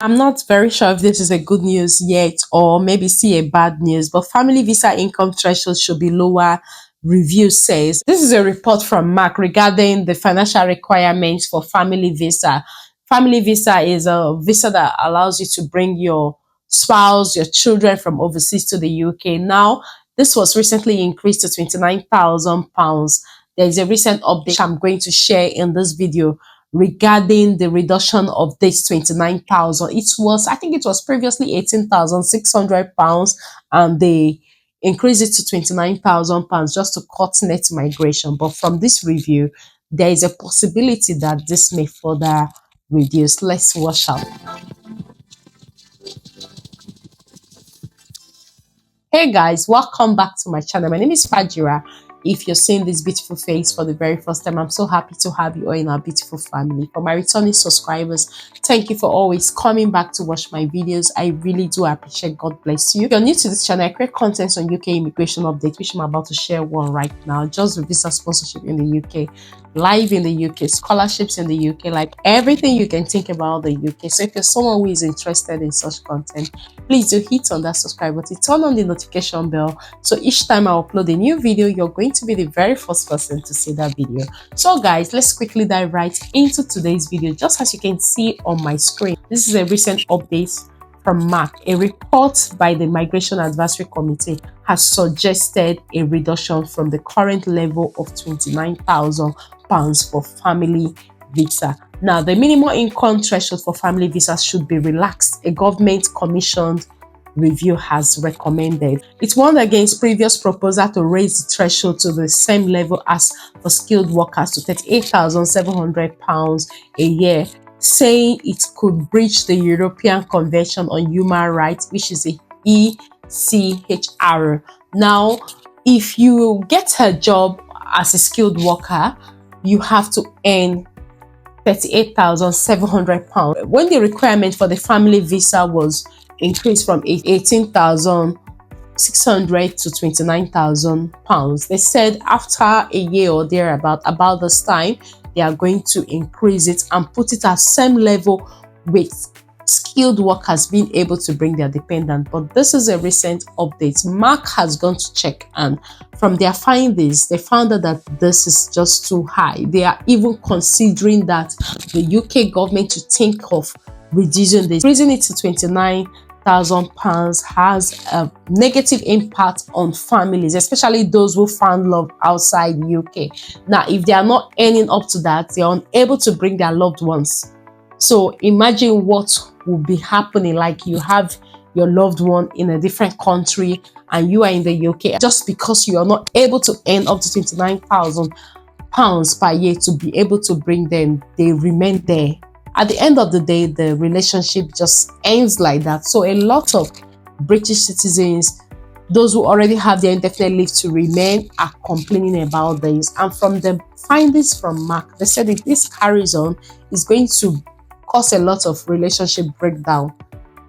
I'm not very sure if this is a good news yet or maybe see a bad news, but family visa income threshold should be lower. Review says this is a report from Mark regarding the financial requirements for family visa. Family visa is a visa that allows you to bring your spouse, your children from overseas to the UK. Now, this was recently increased to £29,000. There is a recent update I'm going to share in this video regarding the reduction of this 29,000. It was, I think it was previously 18,600 pounds, and they increased it to 29,000 pounds just to cut net migration. But from this review, there is a possibility that this may further reduce. Let's watch out. Hey guys, welcome back to my channel. My name is Fajira. If you're seeing this beautiful face for the very first time, I'm so happy to have you all in our beautiful family. For my returning subscribers, thank you for always coming back to watch my videos. I really do appreciate. God bless you. If you're new to this channel, I create content on UK immigration update, which I'm about to share one right now. Just visa sponsorship in the UK, live in the UK, scholarships in the UK, like everything you can think about the UK. So if you're someone who is interested in such content, please do hit on that subscribe button, turn on the notification bell, so each time I upload a new video, you're going to be the very first person to see that video. So guys, let's quickly dive right into today's video. Just as you can see on my screen, this is a recent update from Mark. A report by the Migration Advisory Committee has suggested a reduction from the current level of £29,000 for family visa. Now, the minimum income threshold for family visas should be relaxed. A government-commissioned review has recommended. It warned against previous proposal to raise the threshold to the same level as for skilled workers to £38,700 a year, saying it could breach the European Convention on Human Rights, which is the ECHR. Now, if you get a job as a skilled worker, you have to earn £38,700. When the requirement for the family visa was increased from 18,600 to £29,000, they said after a year or thereabout, about this time, they are going to increase it and put it at same level with skilled workers being able to bring their dependent. But this is a recent update. Mark has gone to check, and from their findings, they found out that this is just too high. They are even considering that the UK government to think of reducing this, raising it to £29,000 has a negative impact on families, especially those who found love outside the UK. Now, if they are not earning up to that, they are unable to bring their loved ones. So imagine what will be happening. Like, you have your loved one in a different country and you are in the UK, just because you are not able to earn up to £29,000 per year to be able to bring them, they remain there. At the end of the day, the relationship just ends like that. So a lot of British citizens, those who already have their indefinite leave to remain, are complaining about this. And from the findings from Mark, they said if this carries on, it's going to cause a lot of relationship breakdown,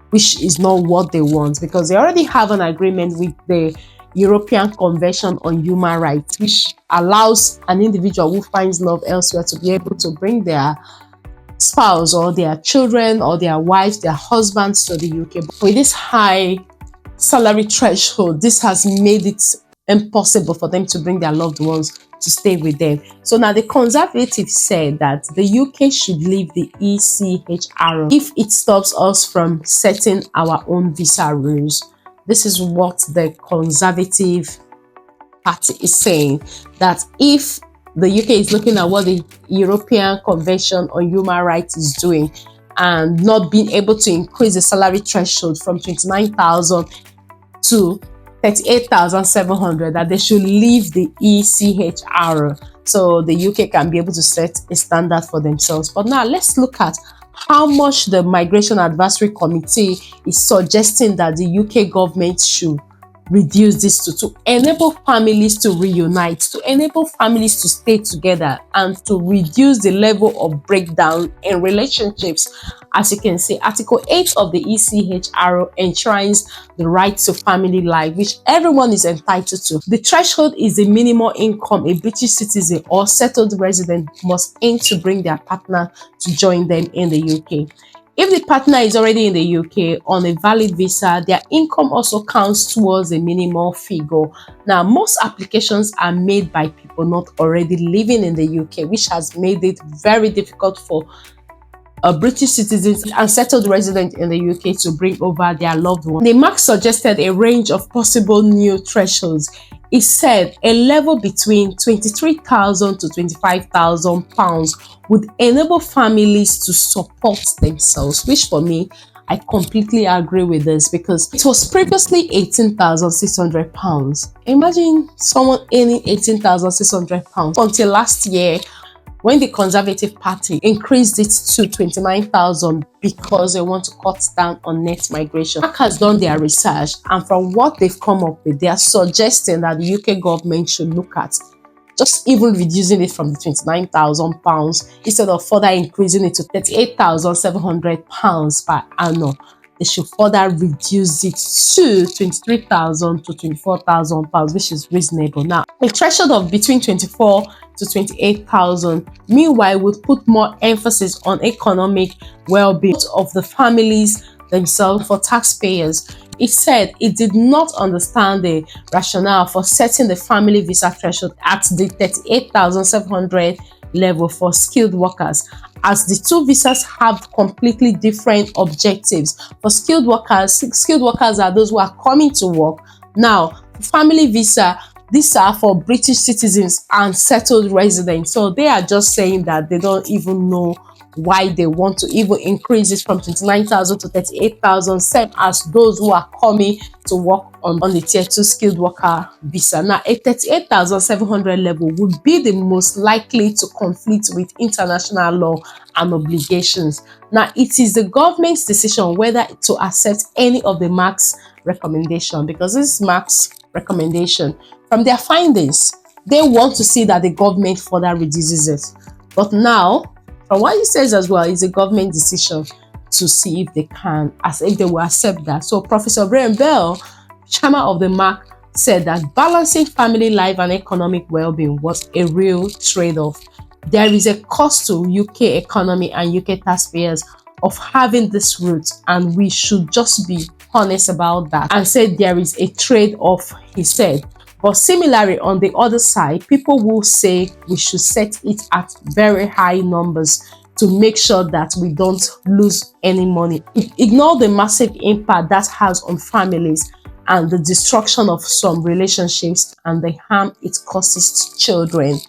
which is not what they want, because they already have an agreement with the European Convention on Human Rights, which allows an individual who finds love elsewhere to be able to bring their spouse or their children or their wives, their husbands to the UK. But with this high salary threshold, this has made it impossible for them to bring their loved ones to stay with them. So now the Conservatives said that the UK should leave the ECHR if it stops us from setting our own visa rules. This is what the Conservative Party is saying, that if the UK is looking at what the European Convention on Human Rights is doing and not being able to increase the salary threshold from 29,000 to 38,700, that they should leave the ECHR so the UK can be able to set a standard for themselves. But now let's look at how much the Migration Advisory Committee is suggesting that the UK government should reduce this to enable families to reunite, to enable families to stay together, and to reduce the level of breakdown in relationships. As you can see, Article 8 of the ECHR enshrines the right to family life, which everyone is entitled to. The threshold is the minimum income a British citizen or settled resident must aim to bring their partner to join them in the UK. If the partner is already in the UK on a valid visa, their income also counts towards a minimal figure. Now, most applications are made by people not already living in the UK, which has made it very difficult for British citizens and settled residents in the UK to bring over their loved ones. The mark suggested a range of possible new thresholds. It said a level between £23,000 to £25,000 would enable families to support themselves, which for me, I completely agree with this, because it was previously £18,600. Imagine someone earning £18,600 until last year, when the Conservative Party increased it to 29,000 because they want to cut down on net migration. Mark has done their research, and from what they've come up with, they are suggesting that the UK government should look at just even reducing it from the £29,000 instead of further increasing it to £38,700 per annum. They should further reduce it to £23,000 to £24,000, which is reasonable. Now, a threshold of between 24 to 28,000, meanwhile, would put more emphasis on economic well-being of the families themselves for taxpayers. It said it did not understand the rationale for setting the family visa threshold at the 38,700 level for skilled workers, as the two visas have completely different objectives. For skilled workers are those who are coming to work. Now, family visa, these are for British citizens and settled residents. So they are just saying that they don't even know why they want to even increase it from 29,000 to 38,000, same as those who are coming to work on the tier 2 skilled worker visa. Now, a 38,700 level would be the most likely to conflict with international law and obligations. Now, it is the government's decision whether to accept any of the MAC's recommendation, because this is MAC's recommendation. From their findings, they want to see that the government further reduces it. But now, from what he says as well, it's a government decision to see if they can, as if they will accept that. So Professor Brian Bell, chairman of the MAC, said that balancing family life and economic well-being was a real trade-off. There is a cost to UK economy and UK taxpayers of having this route, and we should just be honest about that, and said there is a trade-off, he said. But similarly, on the other side, people will say we should set it at very high numbers to make sure that we don't lose any money. Ignore the massive impact that has on families and the destruction of some relationships and the harm it causes to children.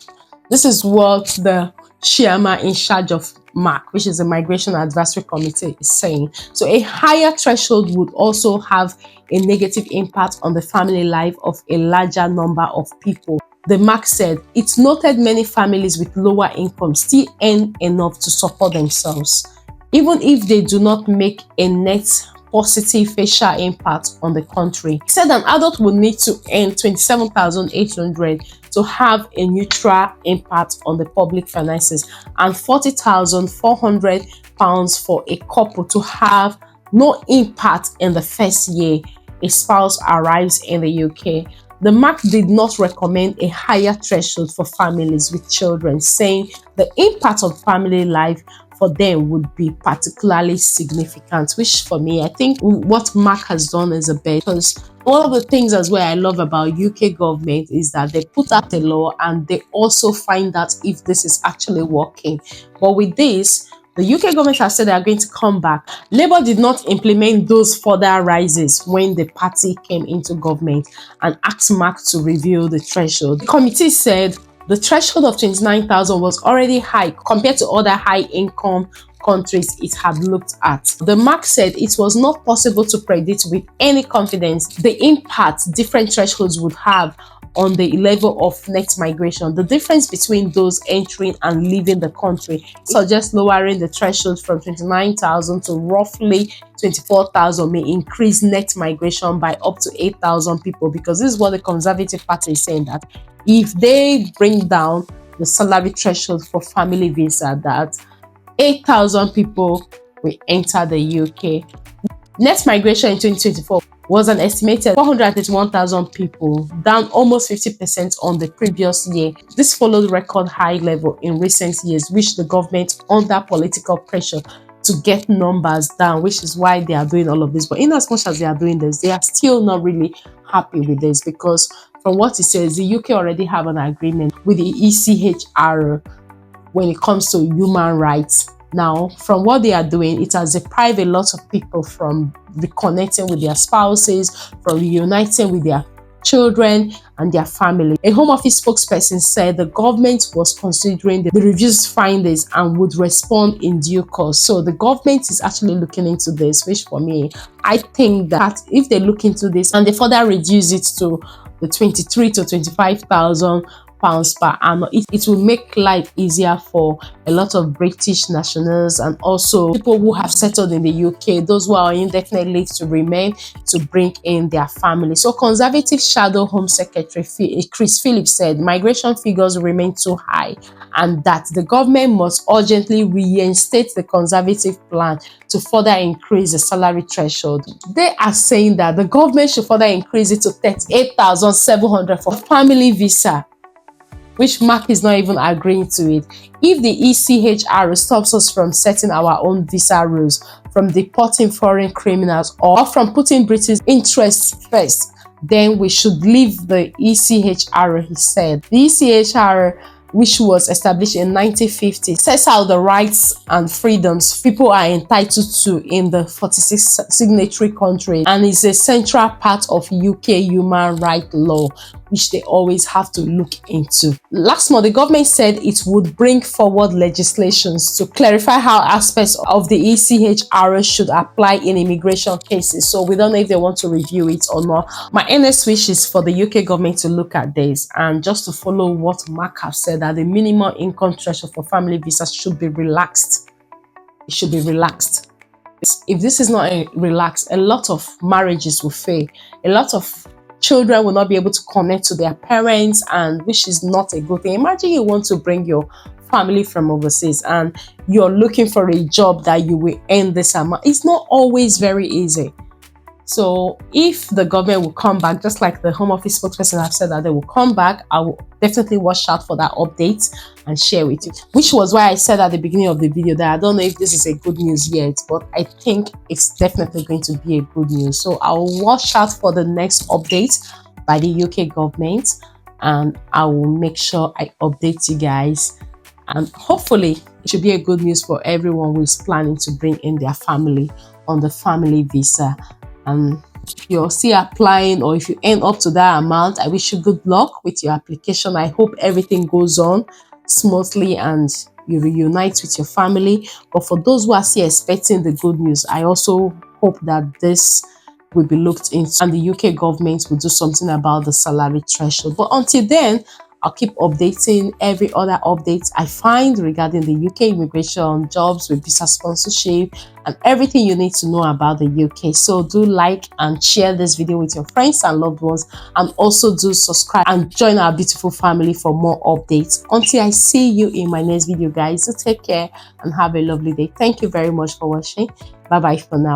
This is what the chairman in charge of MAC, which is the Migration Advisory Committee, is saying. So a higher threshold would also have a negative impact on the family life of a larger number of people. The MAC said it noted many families with lower incomes still earn enough to support themselves, even if they do not make a net positive facial impact on the country. He said an adult would need to earn 27,800 to have a neutral impact on the public finances, and £40,400 for a couple to have no impact in the first year a spouse arrives in the UK. The MAC did not recommend a higher threshold for families with children, saying the impact of family life for them would be particularly significant, which for me, I think what MAC has done is a bit, because one of the things as well I love about UK government is that they put out the law and they also find out if this is actually working. But with this, the UK government has said they are going to come back. Labour did not implement those further rises when the party came into government and asked MAC to review the threshold. The committee said the threshold of 29,000 was already high compared to other high-income countries it had looked at. The MAC said it was not possible to predict with any confidence the impact different thresholds would have on the level of net migration. The difference between those entering and leaving the country suggests lowering the threshold from 29,000 to roughly 24,000 may increase net migration by up to 8,000 people, because this is what the Conservative Party is saying, that if they bring down the salary threshold for family visa, that 8,000 people will enter the UK. Net migration in 2024 was an estimated 431,000 people, down almost 50% on the previous year. This followed record high level in recent years, which the government, under political pressure, to get numbers down, which is why they are doing all of this. But in as much as they are doing this, they are still not really happy with this, because from what it says, the UK already have an agreement with the ECHR when it comes to human rights. Now, from what they are doing, it has deprived a lot of people from reconnecting with their spouses, from reuniting with their children and their family. A Home Office spokesperson said the government was considering the review's findings and would respond in due course. So the government is actually looking into this, which for me, I think that if they look into this and they further reduce it to the 23 to 25,000 pounds per annum, it will make life easier for a lot of British nationals and also people who have settled in the UK, those who are on indefinite leave to remain, to bring in their family. So Conservative Shadow Home Secretary Chris Phillips said migration figures remain too high and that the government must urgently reinstate the Conservative plan to further increase the salary threshold. They are saying that the government should further increase it to 38,700 for family visa, which Mark is not even agreeing to it. If the ECHR stops us from setting our own visa rules, from deporting foreign criminals, or from putting British interests first, then we should leave the ECHR, he said. The ECHR, which was established in 1950, sets out the rights and freedoms people are entitled to in the 46 signatory countries and is a central part of UK human rights law, which they always have to look into. Last month, the government said it would bring forward legislations to clarify how aspects of the ECHR should apply in immigration cases. So we don't know if they want to review it or not. My earnest wish is for the UK government to look at this and just to follow what Mark has said, that the minimum income threshold for family visas should be relaxed. It should be relaxed. If this is not relaxed, a lot of marriages will fail. A lot of children will not be able to connect to their parents, and which is not a good thing. Imagine you want to bring your family from overseas and you're looking for a job that you will earn this amount. It's not always very easy. So if the government will come back, just like the Home Office spokesperson have said that they will come back, I will definitely watch out for that update and share with you. Which was why I said at the beginning of the video that I don't know if this is a good news yet, but I think it's definitely going to be a good news. So I will watch out for the next update by the UK government and I will make sure I update you guys. And hopefully it should be a good news for everyone who is planning to bring in their family on the family visa. And if you're still applying or if you end up to that amount, I wish you good luck with your application. I hope everything goes on smoothly and you reunite with your family. But for those who are still expecting the good news, I also hope that this will be looked into and the UK government will do something about the salary threshold. But until then, I'll keep updating every other update I find regarding the UK immigration, jobs with visa sponsorship, and everything you need to know about the UK. So do like and share this video with your friends and loved ones, and also do subscribe and join our beautiful family for more updates. Until I see you in my next video, guys, so take care and have a lovely day. Thank you very much for watching. Bye bye for now.